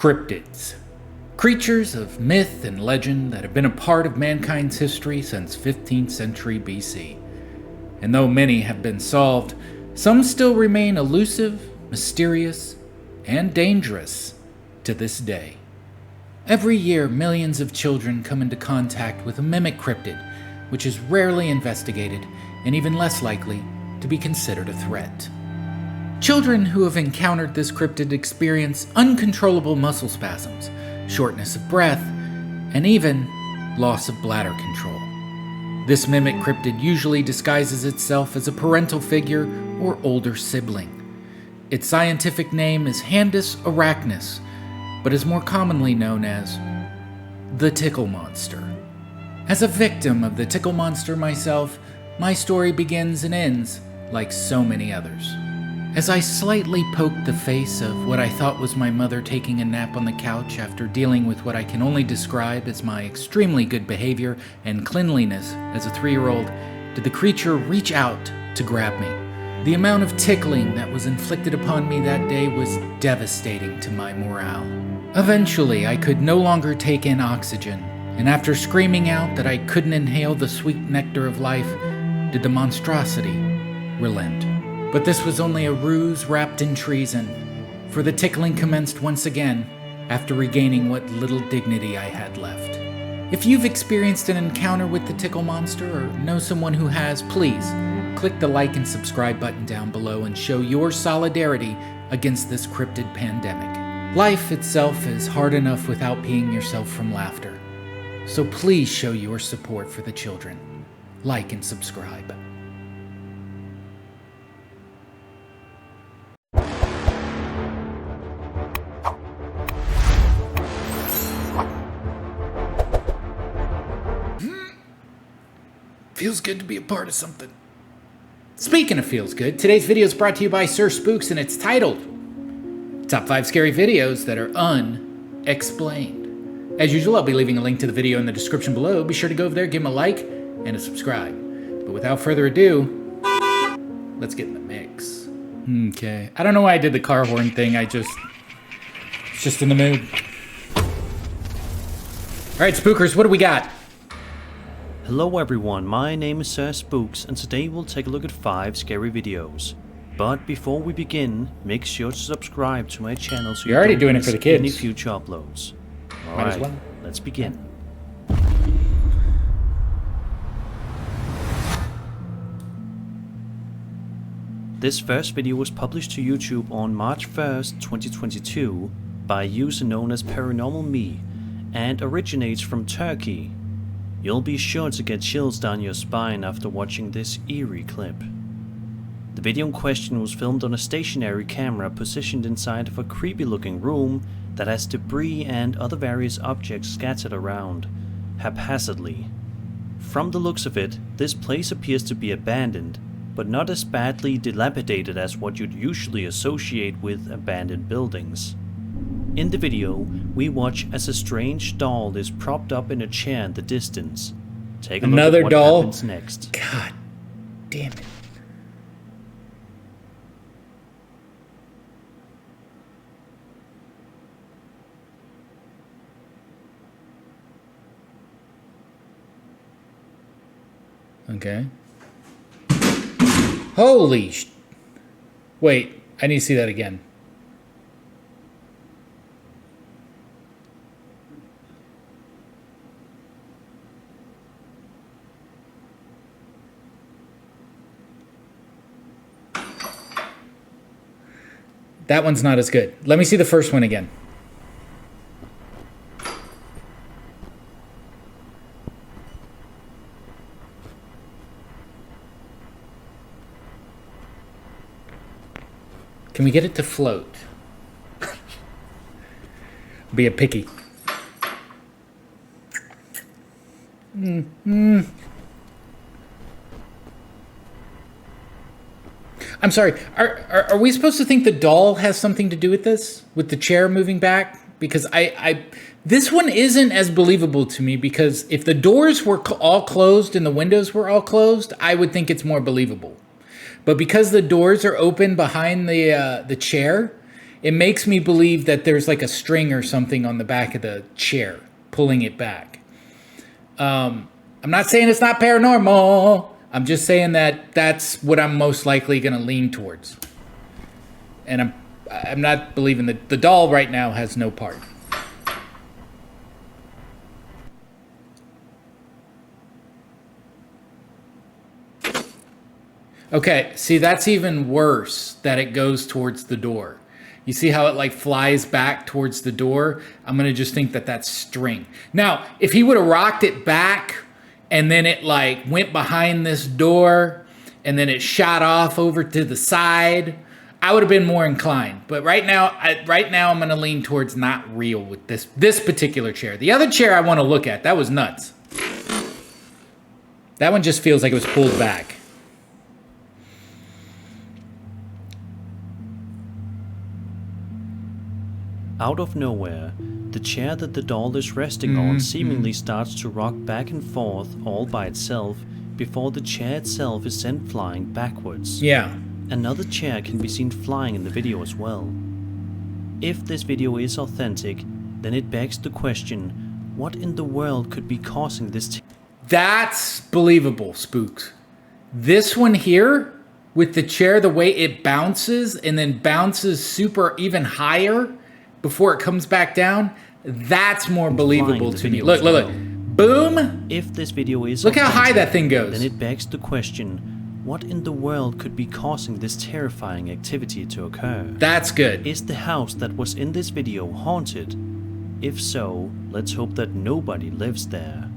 Cryptids. Creatures of myth and legend that have been a part of mankind's history since 15th century BC. And though many have been solved, some still remain elusive, mysterious, and dangerous to this day. Every year, millions of children come into contact with a mimic cryptid, which is rarely investigated and even less likely to be considered a threat. Children who have encountered this cryptid experience uncontrollable muscle spasms, shortness of breath, and even loss of bladder control. This mimic cryptid usually disguises itself as a parental figure or older sibling. Its scientific name is Handus arachnus, but is more commonly known as the tickle monster. As a victim of the tickle monster myself, my story begins and ends like so many others. As I slightly poked the face of what I thought was my mother taking a nap on the couch after dealing with what I can only describe as my extremely good behavior and cleanliness as a 3-year-old, did the creature reach out to grab me. The amount of tickling that was inflicted upon me that day was devastating to my morale. Eventually, I could no longer take in oxygen, and after screaming out that I couldn't inhale the sweet nectar of life, did the monstrosity relent. But this was only a ruse wrapped in treason, for the tickling commenced once again after regaining what little dignity I had left. If you've experienced an encounter with the tickle monster or know someone who has, please click the like and subscribe button down below and show your solidarity against this cryptid pandemic. Life itself is hard enough without peeing yourself from laughter, so please show your support for the children. Like and subscribe. Feels good to be a part of something. Speaking of feels good, today's video is brought to you by SirSpooks, and it's titled Top 5 Scary Videos That Are Unexplained. As usual, I'll be leaving a link to the video in the description below. Be sure to go over there, give them a like, and a subscribe. But without further ado, let's get in the mix. Okay. I don't know why I did the car horn thing. It's just in the mood. Alright, spookers, what do we got? Hello everyone, my name is SirSpooks, and today we'll take a look at 5 scary videos. But before we begin, make sure to subscribe to my channel so You're already doing it for the kids. Any future uploads. Alright, well. Let's begin. This first video was published to YouTube on March 1st, 2022 by a user known as Paranormal Me and originates from Turkey. You'll be sure to get chills down your spine after watching this eerie clip. The video in question was filmed on a stationary camera positioned inside of a creepy looking room that has debris and other various objects scattered around, haphazardly. From the looks of it, this place appears to be abandoned, but not as badly dilapidated as what you'd usually associate with abandoned buildings. In the video, we watch as a strange doll is propped up in a chair in the distance. Take a look at what happens next. God damn it. Okay. Holy sh... Wait, I need to see that again. That one's not as good. Let me see the first one again. Can we get it to float? Be a picky. I'm sorry, are we supposed to think the doll has something to do with this? With the chair moving back? Because this one isn't as believable to me, because if the doors were all closed and the windows were all closed, I would think it's more believable. But because the doors are open behind the chair, It makes me believe that there's like a string or something on the back of the chair pulling it back. I'm not saying it's not paranormal. I'm just saying that that's what I'm most likely going to lean towards. And I'm not believing that the doll right now has no part. Okay, see, that's even worse that it goes towards the door. You see how it like flies back towards the door? I'm going to just think that that's string. Now, if he would have rocked it back and then it like went behind this door and then it shot off over to the side, I would have been more inclined. But right now I'm going to lean towards not real with this particular chair. The other chair I want to look at, that was nuts. That one just feels like it was pulled back. Out of nowhere, the chair that the doll is resting on seemingly starts to rock back and forth all by itself before the chair itself is sent flying backwards. Yeah. Another chair can be seen flying in the video as well. If this video is authentic, then it begs the question, what in the world could be causing this? That's believable, Spooks. This one here, with the chair, the way it bounces and then bounces super even higher before it comes back down, that's more believable to me. Look. Boom! If this video is look how high that thing goes. Then it begs the question, what in the world could be causing this terrifying activity to occur? That's good. Is the house that was in this video haunted? If so, let's hope that nobody lives there.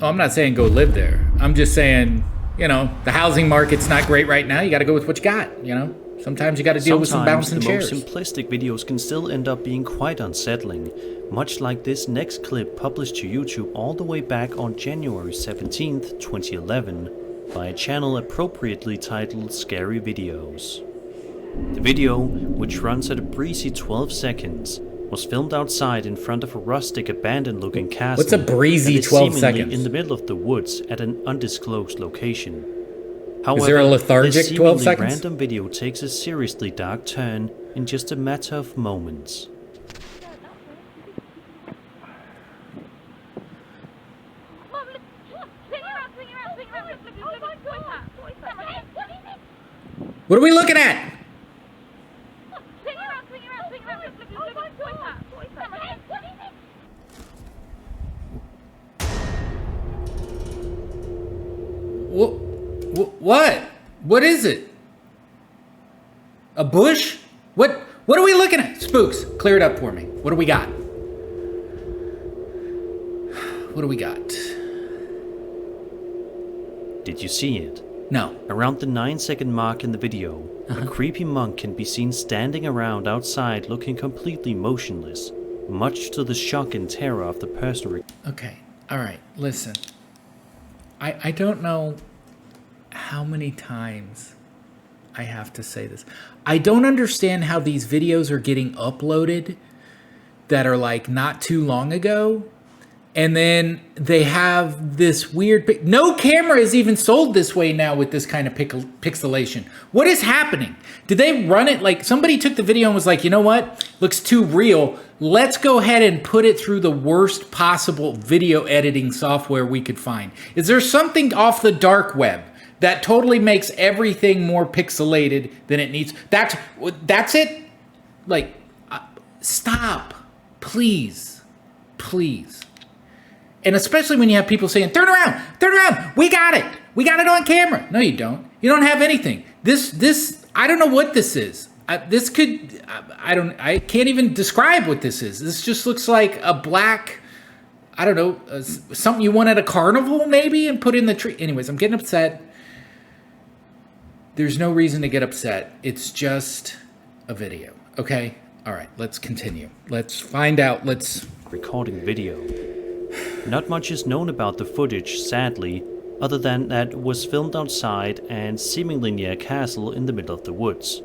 Oh, I'm not saying go live there. I'm just saying, you know, the housing market's not great right now. You got to go with what you got, you know? Sometimes you got to deal with some bouncing chairs. Sometimes the most simplistic videos can still end up being quite unsettling, much like this next clip published to YouTube all the way back on January 17th, 2011, by a channel appropriately titled Scary Videos. The video, which runs at a breezy 12 seconds, was filmed outside in front of a rustic abandoned-looking castle. What's a breezy 12 seconds? In the middle of the woods at an undisclosed location. However, is there a lethargic 12 seconds? This random video takes a seriously dark turn in just a matter of moments. What are we looking at? What? What is it? A bush? What are we looking at? Spooks, clear it up for me. What do we got? What do we got? Did you see it? No. Around the 9-second mark in the video, a creepy monk can be seen standing around outside looking completely motionless, much to the shock and terror of the person. Okay, alright, listen. I don't know how many times I have to say this. I don't understand how these videos are getting uploaded that are like not too long ago. And then they have this weird... No camera is even sold this way now with this kind of pixelation. What is happening? Did they run it like... Somebody took the video and was like, you know what? Looks too real. Let's go ahead and put it through the worst possible video editing software we could find. Is there something off the dark web that totally makes everything more pixelated than it needs? That's it? Like, stop. Please. Please. And especially when you have people saying, turn around, we got it on camera. No, you don't. You don't have anything. This, I don't know what this is. I can't even describe what this is. This just looks like a black, I don't know, something you want at a carnival maybe and put in the tree. Anyways, I'm getting upset. There's no reason to get upset. It's just a video, okay? All right, let's continue. Let's find out, recording video. Not much is known about the footage, sadly, other than that it was filmed outside and seemingly near a castle in the middle of the woods.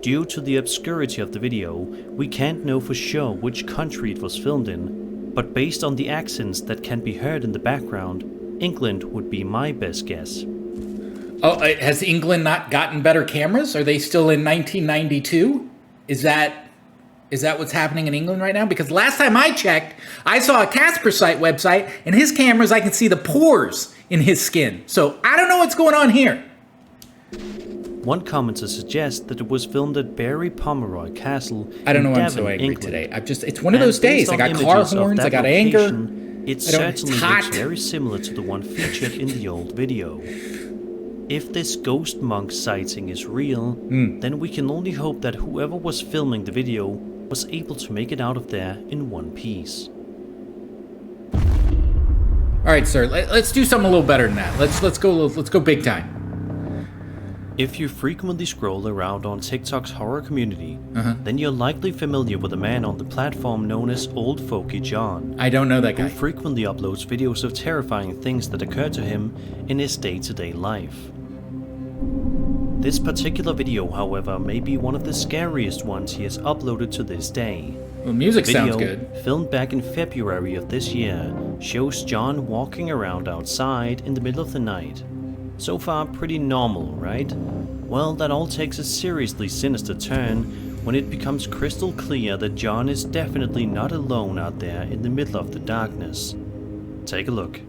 Due to the obscurity of the video, we can't know for sure which country it was filmed in, but based on the accents that can be heard in the background, England would be my best guess. Oh, has England not gotten better cameras? Are they still in 1992? Is that what's happening in England right now? Because last time I checked, I saw a Casper site website, and his cameras, I can see the pores in his skin. So I don't know what's going on here. One commenter suggests that it was filmed at Barry Pomeroy Castle. I don't know why I'm Devon, so angry England. today. It's one of those days. I got car horns, I got anger. It certainly looks very similar to the one featured in the old video. If this ghost monk sighting is real, then we can only hope that whoever was filming the video was able to make it out of there in one piece. All right, sir. Let's do something a little better than that. Let's go big time. If you frequently scroll around on TikTok's horror community, then you're likely familiar with a man on the platform known as Old Folky John. I don't know that guy. Who frequently uploads videos of terrifying things that occur to him in his day-to-day life. This particular video, however, may be one of the scariest ones he has uploaded to this day. Well, music sounds video, good. filmed back in February of this year, shows John walking around outside in the middle of the night. So far, pretty normal, right? Well, that all takes a seriously sinister turn when it becomes crystal clear that John is definitely not alone out there in the middle of the darkness. Take a look.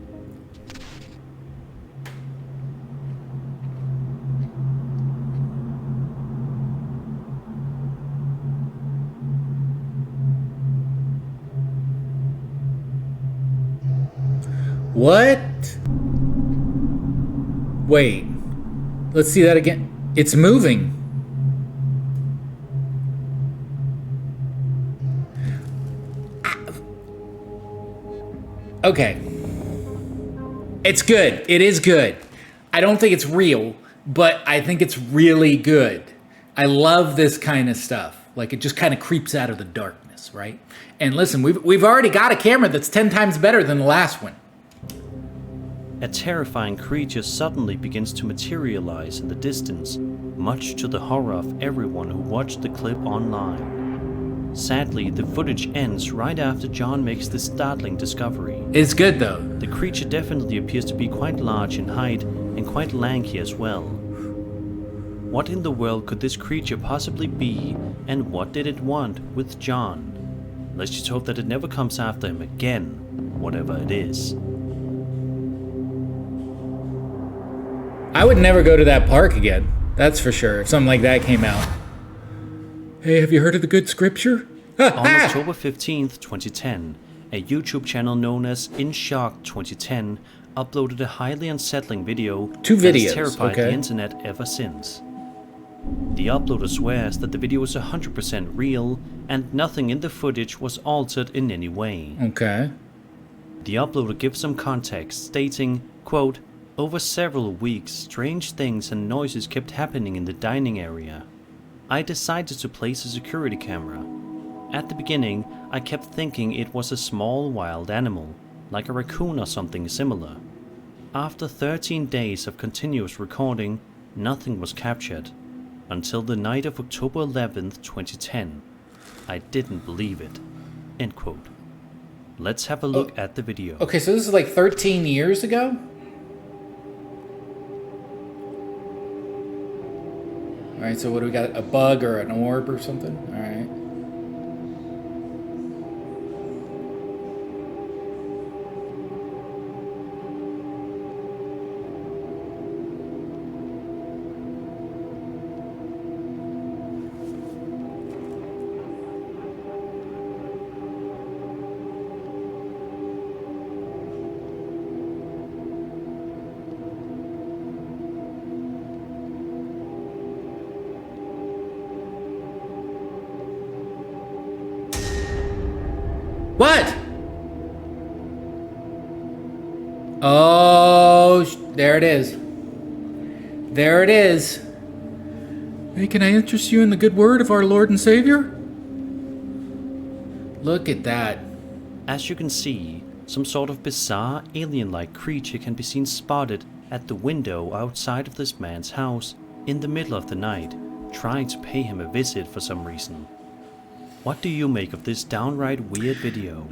What? Wait. Let's see that again. It's moving. Okay. It's good. It is good. I don't think it's real, but I think it's really good. I love this kind of stuff. Like, it just kind of creeps out of the darkness, right? And listen, we've already got a camera that's 10 times better than the last one. A terrifying creature suddenly begins to materialize in the distance, much to the horror of everyone who watched the clip online. Sadly, the footage ends right after John makes this startling discovery. It's good though. The creature definitely appears to be quite large in height and quite lanky as well. What in the world could this creature possibly be, and what did it want with John? Let's just hope that it never comes after him again, whatever it is. I would never go to that park again. That's for sure. If something like that came out. Hey, have you heard of the good scripture? On October 15th, 2010, a YouTube channel known as In Shock 2010 uploaded a highly unsettling video that has terrified the internet ever since. The uploader swears that the video is 100% real and nothing in the footage was altered in any way. Okay. The uploader gives some context, stating, quote, "Over several weeks, strange things and noises kept happening in the dining area. I decided to place a security camera. At the beginning, I kept thinking it was a small wild animal, like a raccoon or something similar. After 13 days of continuous recording, nothing was captured. Until the night of October 11th, 2010. I didn't believe it." End quote. Let's have a look at the video. Okay, so this is like 13 years ago? Alright, so what do we got? A bug or an orb or something? Alright. What? Oh, there it is. There it is. Hey, can I interest you in the good word of our Lord and Savior? Look at that. As you can see, some sort of bizarre alien-like creature can be seen spotted at the window outside of this man's house in the middle of the night, trying to pay him a visit for some reason. What do you make of this downright weird video?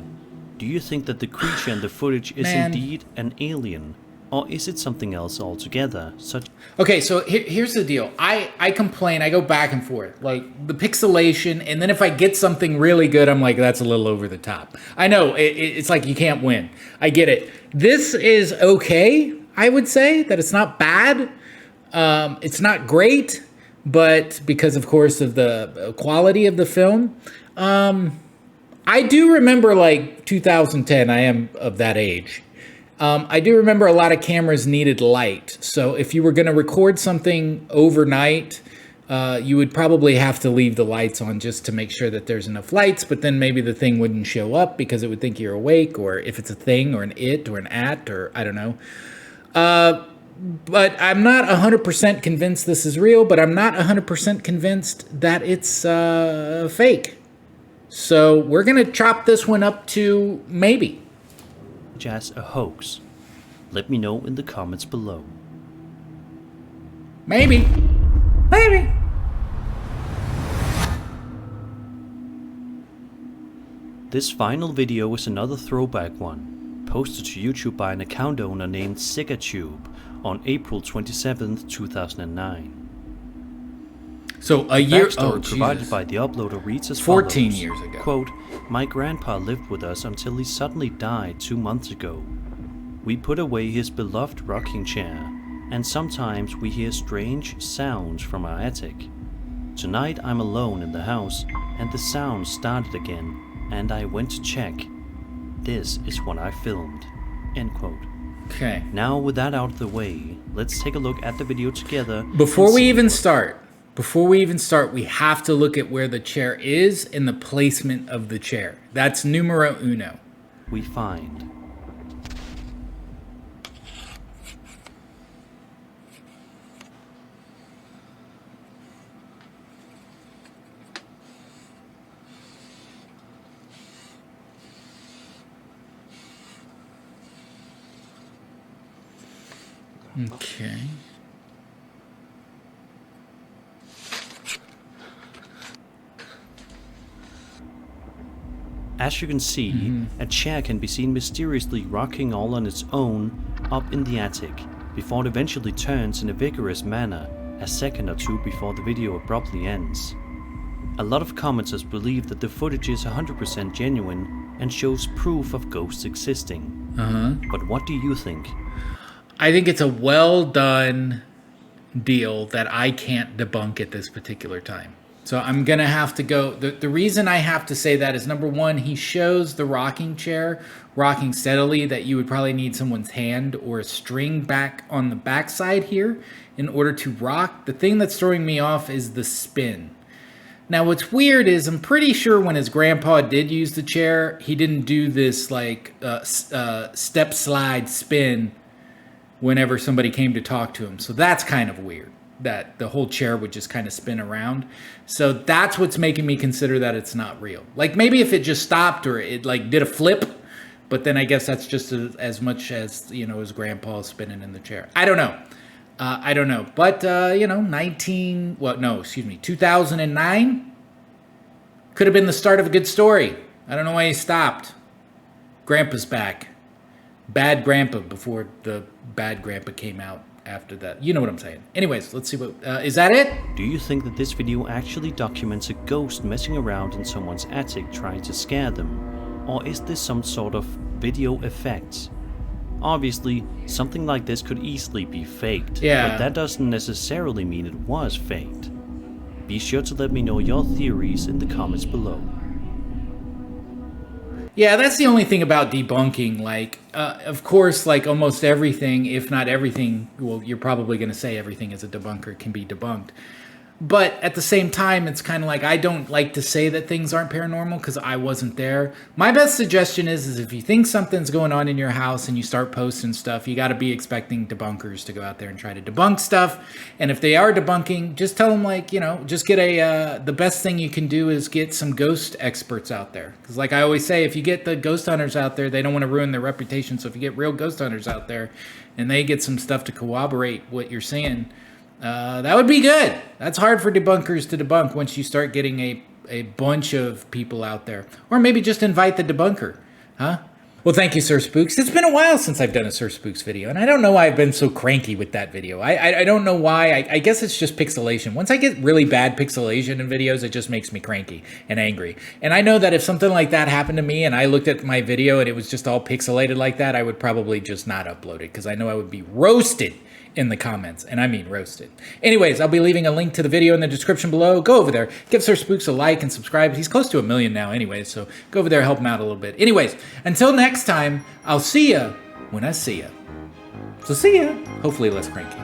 Do you think that the creature in the footage is indeed an alien? Or is it something else altogether, such Okay, so here's the deal. I complain. I go back and forth. Like, the pixelation, and then if I get something really good, I'm like, that's a little over the top. I know, it's like you can't win. I get it. This is okay, I would say, that it's not bad. It's not great, but because, of course, of the quality of the film. I do remember, like, 2010. I am of that age. I do remember a lot of cameras needed light. So if you were going to record something overnight, you would probably have to leave the lights on just to make sure that there's enough lights, but then maybe the thing wouldn't show up because it would think you're awake, or if it's a thing or an it or an at, or I don't know. But I'm not 100% convinced this is real, but I'm not 100% convinced that it's fake. So we're going to chop this one up to maybe. as a hoax? Let me know in the comments below. Maybe. Maybe. This final video is another throwback one, posted to YouTube by an account owner named SigaTube on April 27th, 2009. So a year Backstory provided by the uploader reads as 14 follows. years ago. Quote, "My grandpa lived with us until he suddenly died 2 months ago. We put away his beloved rocking chair, and sometimes we hear strange sounds from our attic. Tonight I'm alone in the house, and the sound started again, and I went to check. This is what I filmed." End quote. Okay. Now with that out of the way, let's take a look at the video together. Before we even start, we have to look at where the chair is and the placement of the chair. That's numero uno. We find. Okay. As you can see, a chair can be seen mysteriously rocking all on its own up in the attic, before it eventually turns in a vigorous manner a second or two before the video abruptly ends. A lot of commenters believe that the footage is 100% genuine and shows proof of ghosts existing. But what do you think? I think it's a well done deal that I can't debunk at this particular time. So I'm going to have to go. The reason I have to say that is, number one, he shows the rocking chair rocking steadily, that you would probably need someone's hand or a string back on the backside here in order to rock. The thing that's throwing me off is the spin. Now, what's weird is I'm pretty sure when his grandpa did use the chair, he didn't do this like step slide spin whenever somebody came to talk to him. So that's kind of weird, that the whole chair would just kind of spin around. So that's what's making me consider that it's not real. Like, maybe if it just stopped or it like did a flip, but then I guess that's just as much as, you know, his grandpa spinning in the chair. I don't know. I don't know. But, 2009 could have been the start of a good story. I don't know why he stopped. Grandpa's back. Bad Grandpa before the Bad Grandpa came out after that. You know what I'm saying. Anyways, let's see what... is that it? Do you think that this video actually documents a ghost messing around in someone's attic trying to scare them? Or is this some sort of video effect? Obviously, something like this could easily be faked, but that doesn't necessarily mean it was faked. Be sure to let me know your theories in the comments below. Yeah, that's the only thing about debunking. Like, of course, like almost everything, if not everything, well, you're probably going to say everything as a debunker can be debunked. But at the same time, it's kind of like, I don't like to say that things aren't paranormal because I wasn't there. My best suggestion is if you think something's going on in your house and you start posting stuff, you got to be expecting debunkers to go out there and try to debunk stuff. And if they are debunking, just tell them, like, you know, just get the best thing you can do is get some ghost experts out there. Because like I always say, if you get the ghost hunters out there, they don't want to ruin their reputation. So if you get real ghost hunters out there and they get some stuff to corroborate what you're seeing, that would be good. That's hard for debunkers to debunk once you start getting a bunch of people out there. Or maybe just invite the debunker, huh? Well, thank you, SirSpooks. It's been a while since I've done a SirSpooks video, and I don't know why I've been so cranky with that video. I don't know why. I guess it's just pixelation. Once I get really bad pixelation in videos, it just makes me cranky and angry. And I know that if something like that happened to me and I looked at my video and it was just all pixelated like that, I would probably just not upload it because I know I would be roasted in the comments, and I mean roasted. Anyways, I'll be leaving a link to the video in the description below. Go over there, give SirSpooks a like and subscribe. He's close to 1 million now anyways, so go over there, help him out a little bit. Anyways, until next time, I'll see ya when I see ya. So see ya. Hopefully less cranky.